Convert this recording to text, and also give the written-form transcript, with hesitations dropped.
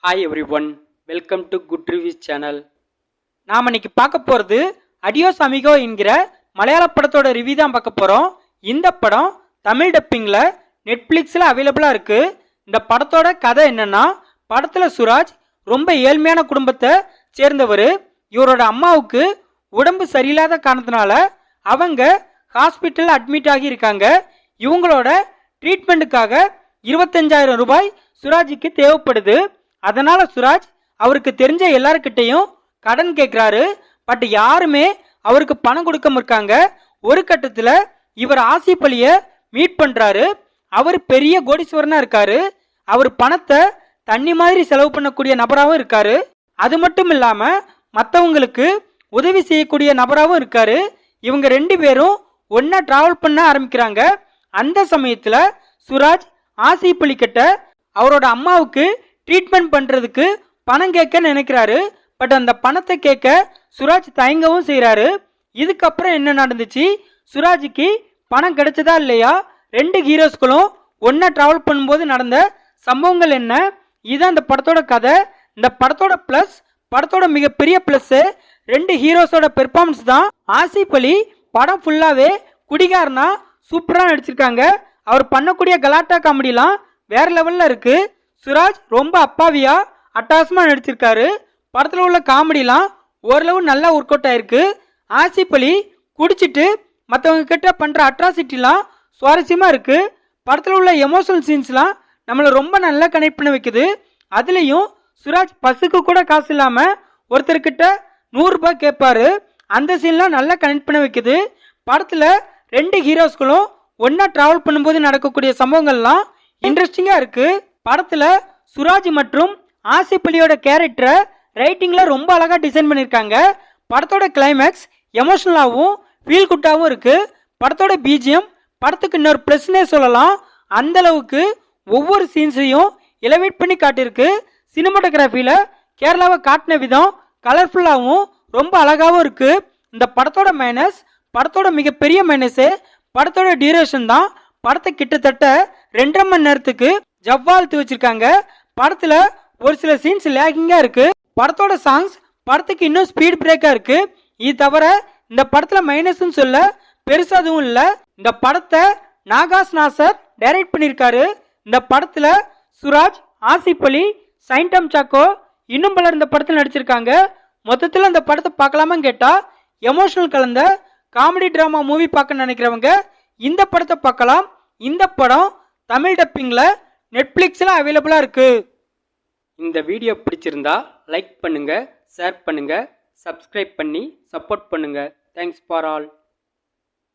Hi every one, welcome to good reviews channel. நாம் இன்னைக்கு பார்க்க போகிறது அடியோஸ் அமிகோ என்கிற மலையாள படத்தோட ரிவ்யூ தான் பார்க்க போகிறோம். இந்த படம் தமிழ் டப்பிங்கில் நெட்ஃப்ளிக்ஸில் அவைலபிளாக இருக்குது. இந்த படத்தோட கதை என்னன்னா, படத்தில் சுராஜ் ரொம்ப ஏழ்மையான குடும்பத்தை சேர்ந்தவர். இவரோட அம்மாவுக்கு உடம்பு சரியில்லாத காரணத்தினால அவங்க ஹாஸ்பிட்டலில் அட்மிட் ஆகி இருக்காங்க. இவங்களோட ட்ரீட்மெண்ட்டுக்காக 25,000 ரூபாய் சுராஜுக்கு தேவைப்படுது. அதனால சுராஜ் அவருக்கு தெரிஞ்ச எல்லாருக்கிட்டையும் கடன் கேட்குறாரு. பட் யாருமே அவருக்கு பணம் கொடுக்காம இருக்காங்க. ஒரு கட்டத்தில் இவர் ஆசிப் அலியை மீட் பண்ணுறாரு. அவர் பெரிய கோடீஸ்வரனா இருக்காரு. அவர் பணத்தை தண்ணி மாதிரி செலவு பண்ணக்கூடிய நபராகவும் இருக்காரு. அது மட்டும் இல்லாமல் மற்றவங்களுக்கு உதவி செய்யக்கூடிய நபராகவும் இருக்காரு. இவங்க 2 பேரும் ஒன்றா டிராவல் பண்ண ஆரம்பிக்கிறாங்க. அந்த சமயத்தில் சுராஜ் ஆசிப் அலி கிட்ட அவரோட அம்மாவுக்கு ட்ரீட்மெண்ட் பண்ணுறதுக்கு பணம் கேட்க நினைக்கிறாரு. பட் அந்த பணத்தை கேட்க சுராஜ் தயங்கவும் செய்கிறாரு. இதுக்கப்புறம் என்ன நடந்துச்சு, சுராஜுக்கு பணம் கிடைச்சதா இல்லையா, 2 ஹீரோஸ்களும் ஒன்றா ட்ராவல் பண்ணும்போது நடந்த சம்பவங்கள் என்ன, இதுதான் இந்த படத்தோட கதை. இந்த படத்தோட ப்ளஸ், படத்தோட மிகப்பெரிய ப்ளஸ்ஸு 2 ஹீரோஸோட பெர்ஃபார்மன்ஸ் தான். ஆசிப் அலி படம் ஃபுல்லாகவே குடிகாரனா சூப்பராக நடிச்சிருக்காங்க. அவர் பண்ணக்கூடிய கலாட்டா காமெடிலாம் வேற லெவலில் இருக்குது. சுராஜ் ரொம்ப அப்பாவியா அட்டாசமாக நடிச்சிருக்காரு. படத்தில் உள்ள காமெடிலாம் ஓரளவு நல்லா ஒர்க் அவுட் ஆயிருக்கு. ஆசிப் அலி குடிச்சிட்டு மற்றவங்க கிட்ட பண்ணுற அட்ராசிட்டிலாம் சுவாரஸ்யமாக இருக்குது. படத்தில் உள்ள எமோஷனல் சீன்ஸ்லாம் நம்மளை ரொம்ப நல்லா கனெக்ட் பண்ண வைக்குது. அதுலேயும் சுராஜ் பஸ்ஸுக்கு கூட காசு இல்லாமல் ஒருத்தர்கிட்ட 100 ரூபாய் கேட்பாரு. அந்த சீன்லாம் நல்லா கனெக்ட் பண்ண வைக்குது. படத்தில் 2 ஹீரோஸ்களும் ஒன்றா ட்ராவல் பண்ணும்போது நடக்கக்கூடிய சம்பவங்கள்லாம் இன்ட்ரெஸ்டிங்காக இருக்குது. படத்தில் சுராஜ் மற்றும் ஆசிப் அலியோட கேரக்டரை ரைட்டிங்கில் ரொம்ப அழகாக டிசைன் பண்ணியிருக்காங்க. படத்தோட கிளைமேக்ஸ் எமோஷனலாகவும் ஃபீல் குட்டாகவும் இருக்குது. படத்தோட பிஜிஎம் படத்துக்கு இன்னொரு ப்ளஸ்னே சொல்லலாம். அந்தளவுக்கு ஒவ்வொரு சீன்ஸையும் எலிவேட் பண்ணி காட்டியிருக்கு. சினிமாட்டோகிராஃபியில் கேரளாவை காட்டின விதம் கலர்ஃபுல்லாகவும் ரொம்ப அழகாகவும் இருக்குது. இந்த படத்தோட மைனஸ், படத்தோட மிகப்பெரிய மைனஸு படத்தோட டியூரேஷன் தான். படத்தை கிட்டத்தட்ட 2.5 மணி நேரத்துக்கு ஜவ்வாழ்த்து வச்சிருக்காங்க. படத்தில் ஒரு சில சீன்ஸ் லேகிங்காக இருக்குது. படத்தோட சாங்ஸ் படத்துக்கு இன்னும் ஸ்பீட் பிரேக்காக இருக்குது. இது தவிர இந்த படத்தில் மைனஸ்ன்னு சொல்ல பெருசாக எதுவும் இல்லை. இந்த படத்தை நாகாஸ் நாசர் டைரக்ட் பண்ணியிருக்காரு. இந்த படத்தில் சுராஜ், ஆசிப் அலி, சைன்டம் சாக்கோ இன்னும் பலர் இந்த படத்தில் நடிச்சிருக்காங்க. மொத்தத்தில் இந்த படத்தை பார்க்கலாமான்னு கேட்டால், எமோஷனல் கலந்த காமெடி ட்ராமா மூவி பார்க்க நினைக்கிறவங்க இந்த படத்தை பார்க்கலாம். இந்த படம் தமிழ் டப்பிங்கில் நெட்ஃப்ளிக்ஸில் அவைலபிளாக இருக்குது. இந்த வீடியோ பிடிச்சிருந்தா லைக் பண்ணுங்கள், ஷேர் பண்ணுங்கள், சப்ஸ்கிரைப் பண்ணி சப்போர்ட் பண்ணுங்கள். Thanks for all.